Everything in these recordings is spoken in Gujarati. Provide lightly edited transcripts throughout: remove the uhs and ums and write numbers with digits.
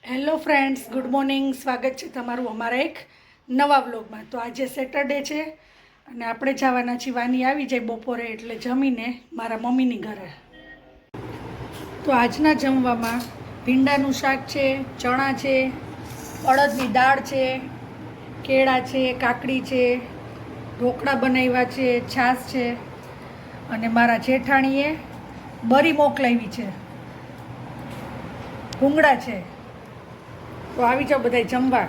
Hello friends, good morning. સ્વાગત છે તમારું અમારા એક નવા વ્લોગમાં. તો આજે સેટરડે છે અને આપણે જવાના છીએ વાની આવી જાય બપોરે એટલે જમીને મારા મમ્મીની ઘરે. તો આજના જમવામાં ભીંડાનું શાક છે, ચણા છે, અડદની દાળ છે, કેળા છે, કાકડી છે, ઢોકળા બનાવ્યા છે, છાશ છે અને મારા જેઠાણીએ બરી મોકલાવી છે, ભૂંગળા છે. તો આવી જાઓ બધા જમવા.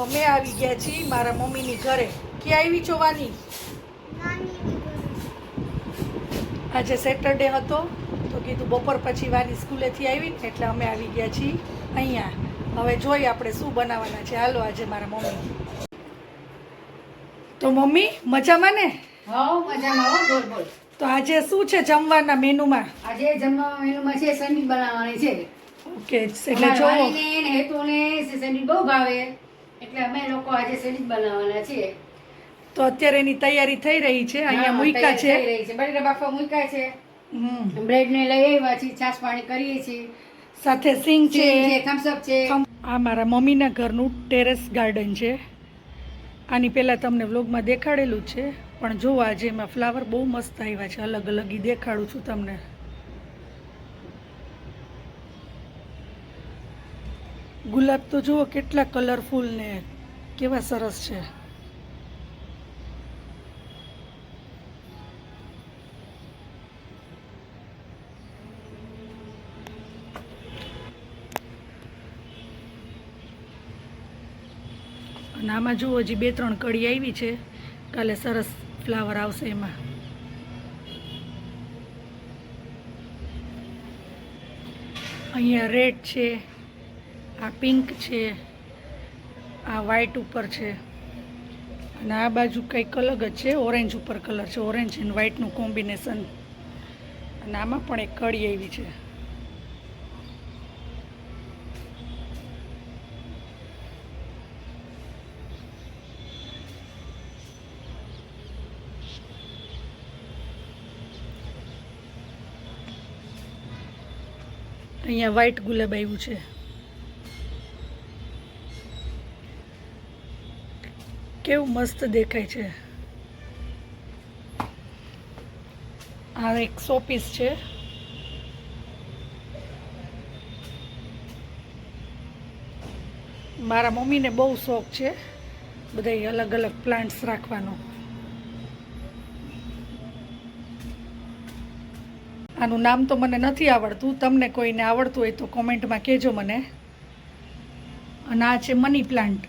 અમે આવી ગયા છીએ મારા મમ્મીની ઘરે. ક્યાં આવી છો વાની? આજે સેટરડે હતો તો કીધું બપોર પછી વાની સ્કૂલેથી આવી ને એટલે અમે આવી ગયા છીએ અહીંયા. હવે જોઈએ આપણે શું બનાવવાના છે. હાલો આજે મારા મમ્મી. તો મમ્મી મજામાં ને? હા, મજામાં હો. બોલ બોલ. તો આજે શું છે જમવાના મેનુમાં? આજે જમવા મેનુમાં છે સેન્ડવીચ બનાવવાની છે. ઓકે, એટલે જો વાણીને ને હેતુને સેન્ડવીચ બહુ ભાવે એટલે અમે લોકો આજે સેન્ડવીચ બનાવવાના છીએ. તો અત્યારે એની તૈયારી થઈ રહી છે. અહીંયા મૂક્યા છે. બટેટા બાફવા મૂક્યા છે. બ્રેડ ને લઈ આવ્યા છીએ, છાશ પાણી કરીએ છીએ. સાથે સિંગ છે, થમ્સ અપ છે. આ મારા મમ્મીના ઘરનું ટેરેસ ગાર્ડન છે. આની પહેલાં તમને વ્લોગમાં દેખાડેલું છે, પણ જો આજે એમાં ફ્લાવર બહુ મસ્ત આવ્યા છે. અલગ અલગ ઈ દેખાડું છું તમને. ગુલાબ તો જુઓ કેટલા કલરફુલ ને કેવા સરસ છે. અને આમાં જુઓ હજી 2-3 કળી આવી છે. કાલે સરસ ફ્લાવર આવશે એમાં. અહીંયા રેડ છે, આ પિંક છે, આ વ્હાઈટ ઉપર છે અને આ બાજુ કંઈક અલગ જ છે. ઓરેન્જ ઉપર કલર છે, ઓરેન્જ એન્ડ વ્હાઈટનું કોમ્બિનેશન. અને આમાં પણ એક કળી આવી છે. અહીંયા વ્હાઈટ ગુલાબ આવ્યું છે. કેવું મસ્ત દેખાય છે. આ એક શોપીસ છે. મારા મમ્મીને બહુ શોખ છે બધા અલગ અલગ પ્લાન્ટ્સ રાખવાનો. આનું નામ તો મને નથી આવડતું. તમને કોઈને આવડતું હોય તો કોમેન્ટમાં કહેજો મને. અને આ છે મની પ્લાન્ટ.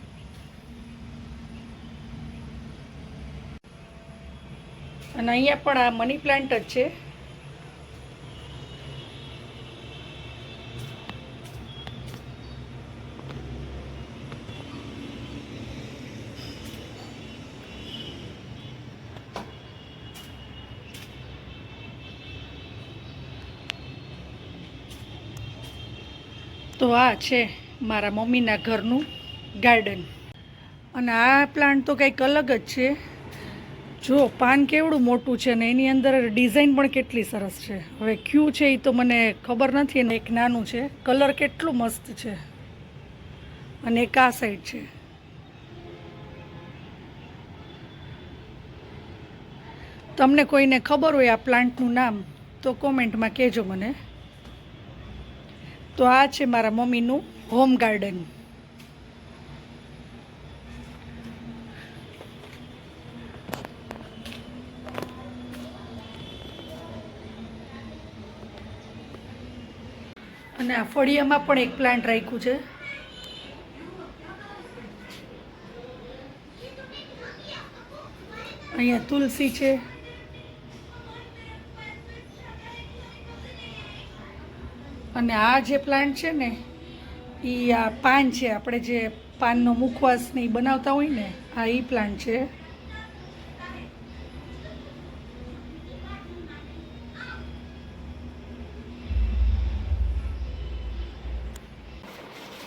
અને અહીંયા પણ આ મની પ્લાન્ટ જ છે. તો આ છે મારા મમ્મીના ઘરનું ગાર્ડન. અને આ પ્લાન્ટ તો કંઈક અલગ જ છે. જો પાન કેવડું મોટું છે ને એની અંદર ડિઝાઇન પણ કેટલી સરસ છે. હવે ક્યુ છે એ તો મને ખબર નથી. અને એક નાનું છે, કલર કેટલું મસ્ત છે. અને એક આ સાઈડ છે. તમને કોઈને ખબર હોય આ પ્લાન્ટનું નામ તો કોમેન્ટમાં કહેજો મને. તો આ છે મારા મમ્મીનું હોમ ગાર્ડન. અને આ ફળિયામાં પણ એક પ્લાન્ટ રાખ્યું છે. અહીંયા તુલસી છે. અને આ જે પ્લાન્ટ છે ને એ આ પાન છે, આપણે જે પાનનો મુખવાસ ને ઈ બનાવતા હોય ને, આ ઈ પ્લાન્ટ છે.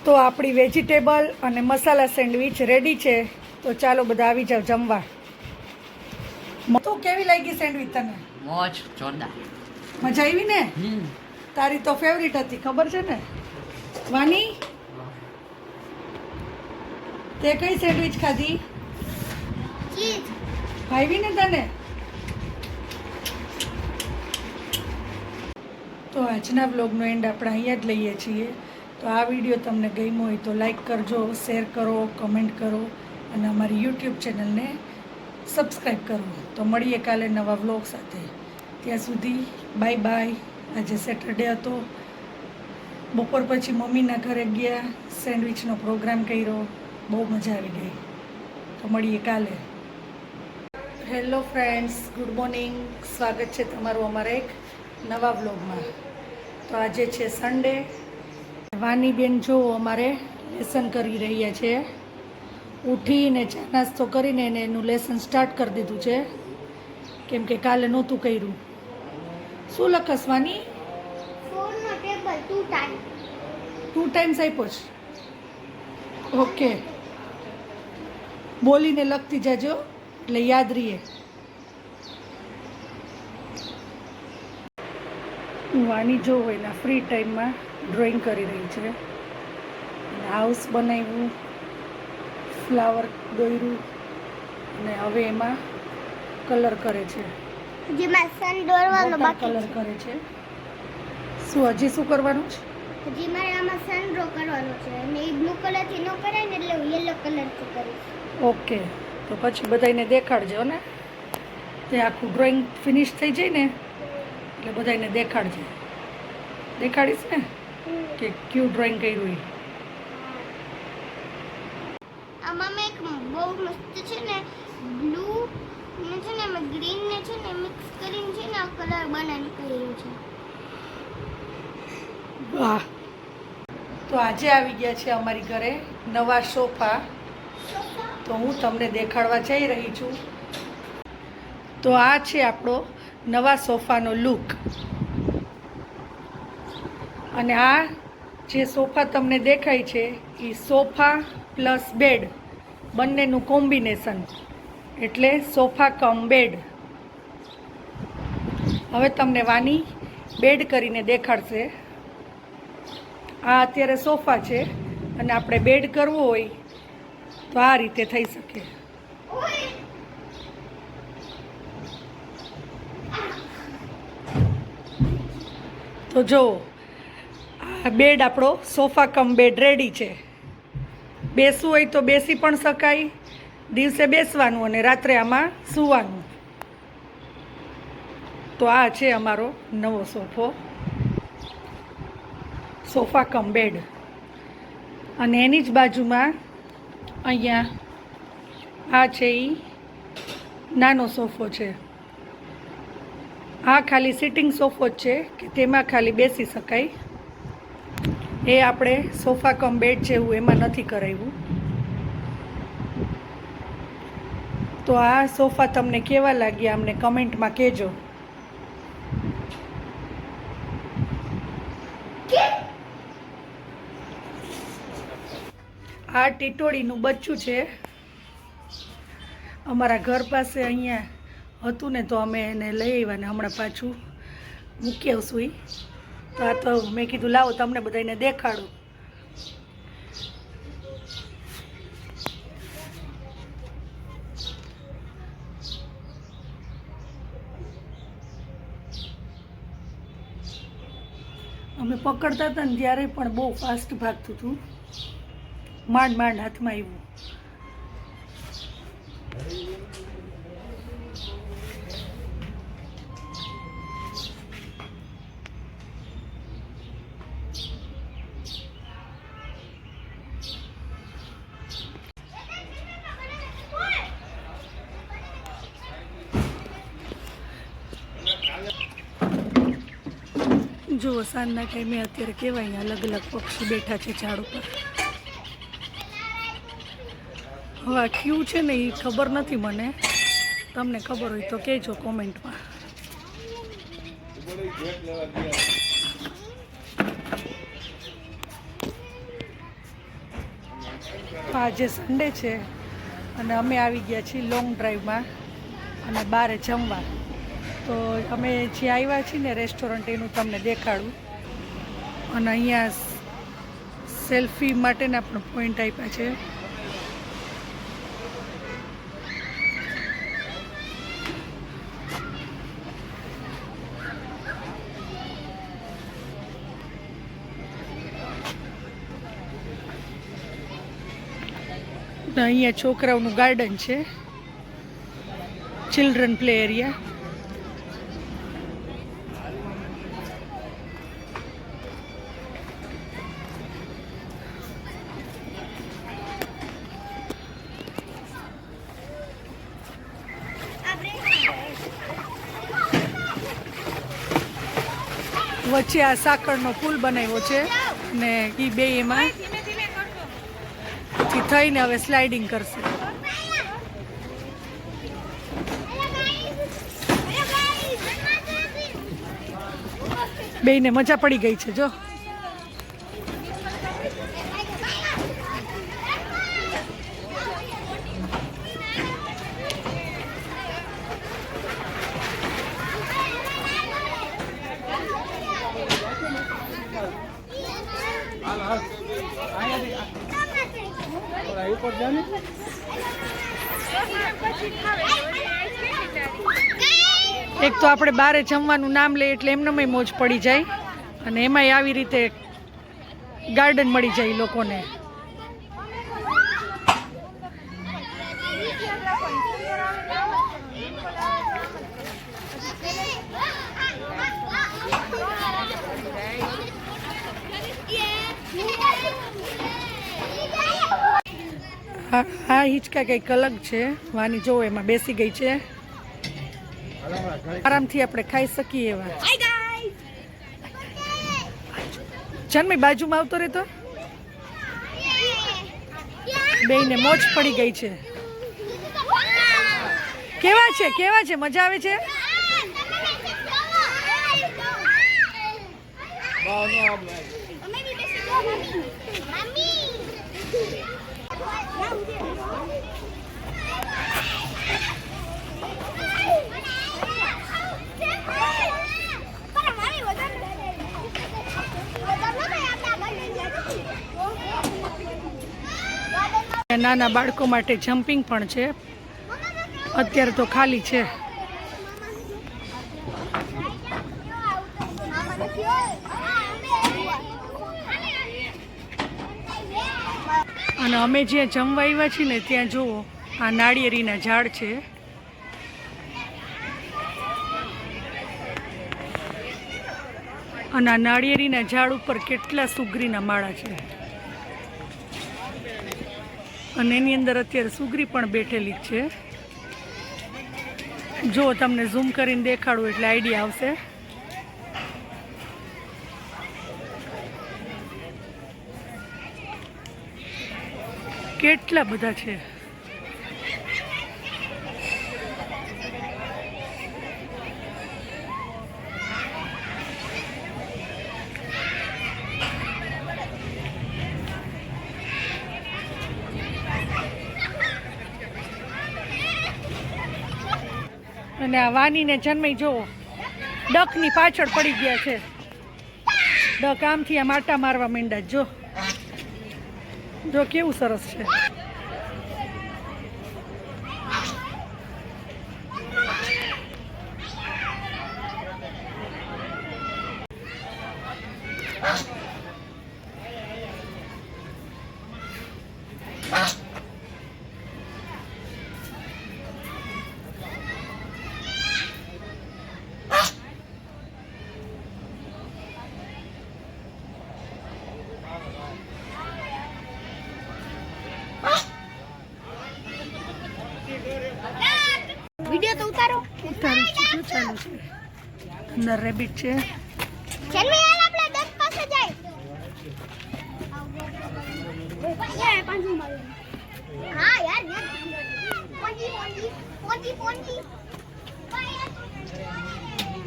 તો આપણી વેજીટેબલ અને મસાલા સેન્ડવિચ રેડી છે. તો ચાલો બધા આવી જાવ જમવા. તો કેવી લાગી સેન્ડવિચ તને? મોજ જોરદાર. મજા આવી ને? તારી તો ફેવરિટ હતી, ખબર છે ને વાની? તે કઈ સેન્ડવિચ ખાધી? ચીઝ. ભાવી ને તને? તો આજના બ્લોગનો એન્ડ આપણે અહીંયા જ લઈએ છીએ. તો આ વિડીયો તમને ગમ્યો હોય તો લાઈક કરજો, શેર કરો, કમેન્ટ કરો અને અમારી યુટ્યુબ ચેનલને સબસ્ક્રાઈબ કરો. તો મળીએ કાલે નવા વ્લોગ સાથે. ત્યાં સુધી બાય બાય. આજે સેટરડે હતો, બપોર પછી મમ્મીના ઘરે ગયા, સેન્ડવિચનો પ્રોગ્રામ કર્યો, બહુ મજા આવી ગઈ. તો મળીએ કાલે. Hello friends, good morning. સ્વાગત છે તમારું અમારા એક નવા વ્લોગમાં. તો આજે છે સન્ડે. વાની બેન જો અમારે લેસન કરી રહ્યા છે. ઉઠીને ચા નાસ્તો કરીને એને એનું લેસન સ્ટાર્ટ કરી દીધું છે, કેમ કે કાલે નહોતું કર્યું. શું લખસ વાની? 4 નો ટેબલ 2 ટાઈમ. 2 ટાઈમ્સ આપ્યો છે. ઓકે, બોલીને લખતી જાજો એટલે યાદ રહીએ. વાની જો એના ફ્રી ટાઈમમાં ડ્રોઈંગ કરી રહી છે. હાઉસ બનાવ્યું, ફ્લાવર દોર્યું અને હવે એમાં કલર કરે છે. જેમાં સન દોરવાનો મોટા બાકી કલર કરે છે. શું હજી શું કરવાનું છે? છે. હજી મારે આમાં સન ડ્રો કરવાનો છે અને એ બ્લુ કલરથી ન કરાય ને એટલે હું યલો કલરથી કરીશ. ઓકે, તો પછી બધાને દેખાડજો ને. તે આખું ડ્રોઈંગ ફિનિશ થઈ જાય ને એટલે બધાને દેખાડજે. દેખાડીશ ને કે ક્યુ ડ્રોઈંગ કર્યું એ. આમાં મેં એક બહુ મસ્ત છે ને બ્લુ ને છે ને મેં ગ્રીન ને છે ને મિક્સ કરીને છે ને આ કલર બનાવી કર્યો છે. વાહ! તો આજે આવી ગયા છે અમારી ઘરે નવા સોફા. તો હું તમને દેખાડવા જઈ રહી છું. તો આ છે આપણો નવા સોફાનો લુક. અને આ જે સોફા તમને દેખાય છે એ સોફા પ્લસ બેડ બંનેનું કોમ્બિનેશન, એટલે સોફા કમ બેડ. હવે તમને વાની બેડ કરીને દેખાડશે. આ અત્યારે સોફા છે અને આપણે બેડ કરવો હોય તો આ રીતે થઈ શકે. તો જો આ બેડ આપણો સોફા કમ બેડ રેડી છે. બેસવું હોય તો બેસી પણ શકાય, દિવસે બેસવાનું અને રાત્રે આમાં સૂવાનું. તો આ છે અમારો નવો સોફા કમ બેડ. અને એની જ બાજુમાં અહીંયા આ છે એ નાનો સોફો છે. આ ખાલી સિટિંગ સોફો જ છે કે તેમાં ખાલી બેસી શકાય. એ આપણે સોફા કમ બેડ જેવું એમાં નથી કરાવ્યું. તો આ સોફા તમને કેવા લાગ્યા અમને કમેન્ટમાં કહેજો. આ ટીટોળીનું બચ્ચું છે. અમારા ઘર પાસે અહીંયા હતું ને તો અમે એને લઈ આવ્યા ને હમણાં પાછું મૂકી આવશું. ઈ તો આ તો મેં કીધું લાવો તમને બધાને દેખાડું. અમે પકડતા હતા ને ત્યારે પણ બહુ ફાસ્ટ ભાગતું હતું. માંડ માંડ હાથમાં આવ્યું. જુઓ સાંજના ટાઈમે અત્યારે કેવા અહીંયા અલગ અલગ પક્ષી બેઠા છે ઝાડ ઉપર. હવે આ ક્યુ છે ને એ ખબર નથી મને, તમને ખબર હોય તો કહેજો કોમેન્ટમાં. આજે સન્ડે છે અને અમે આવી ગયા છીએ લોંગ ડ્રાઈવમાં અને બહાર જમવા. તો અમે જ્યાં આવ્યા છીએ ને રેસ્ટોરન્ટ એનું તમને દેખાડું. અને અહીંયા સેલ્ફી માટેના પણ પોઈન્ટ આપ્યા છે. અહીંયા છોકરાઓનું ગાર્ડન છે, ચિલ્ડ્રન પ્લે એરિયા. વચ્ચે આ સાંકળનો પુલ બનાવ્યો છે ને એ બે એમાં થઈને હવે સ્લાઇડિંગ કરશે. બેયને મજા પડી ગઈ છે જો. એક તો આપણે બારે જમવાનું નામ લઈએ એટલે એમનેમ મોજ પડી જાય અને એમાંય આવી રીતે ગાર્ડન મળી જાય લોકોને. હા હિંચકા કંઈક અલગ છે. વાની જો એમાં બેસી ગઈ છે, આરામથી આપણે ખાઈ શકીએ એવા. જન્મી બાજુમાં આવતો રહેતો. બેયને મોજ પડી ગઈ છે. કેવા છે મજા આવે છે. નાના બાળકો માટે જમ્પિંગ પણ છે. અત્યારે તો ખાલી છે. અને અમે જ્યાં જમવા આવ્યા છીએ ને ત્યાં જુઓ આ નાળિયેરીના ઝાડ છે. અને આ નાળિયેરીના ઝાડ ઉપર કેટલા સુગરીના માળા છે અને એની અંદર અત્યારે સુગરી પણ બેઠેલી છે. જો તમને ઝૂમ કરીને દેખાડું એટલે આઈડિયા આવશે. કેટલા બધા છે. અને આ વાનીને જન્મી જુઓ ડકની પાછળ પડી ગયા છે. ડક આમથી આમ આટા મારવા માંડ્યા. જો કેવું સરસ છે. વિડિયો તો ઉતારો. ચાલુ છે. અંદર રેબિટ છે. જન્મે યાર આપણે 10 પાસે જાય યાર 5 મારું હા યાર પોંજી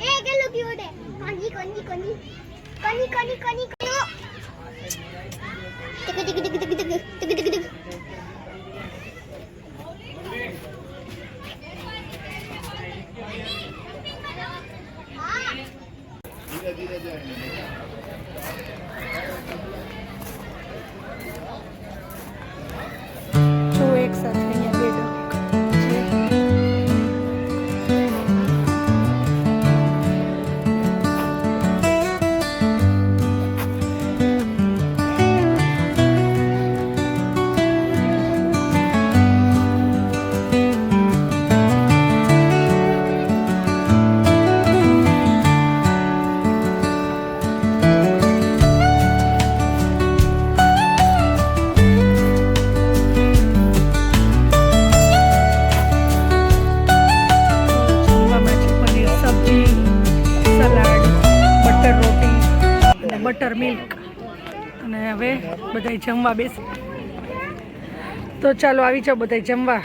એ ગેલો કી ઓડે કોની ટિક જો એક સાથે અહીંયા બે ડક છે. જમવામાં છે પનીર સબ્જી, સલાડ, બટર રોટી અને બટર મિલ્ક. અને હવે બધાય જમવા બેસે. તો ચાલો આવી જાઓ બધાય જમવા.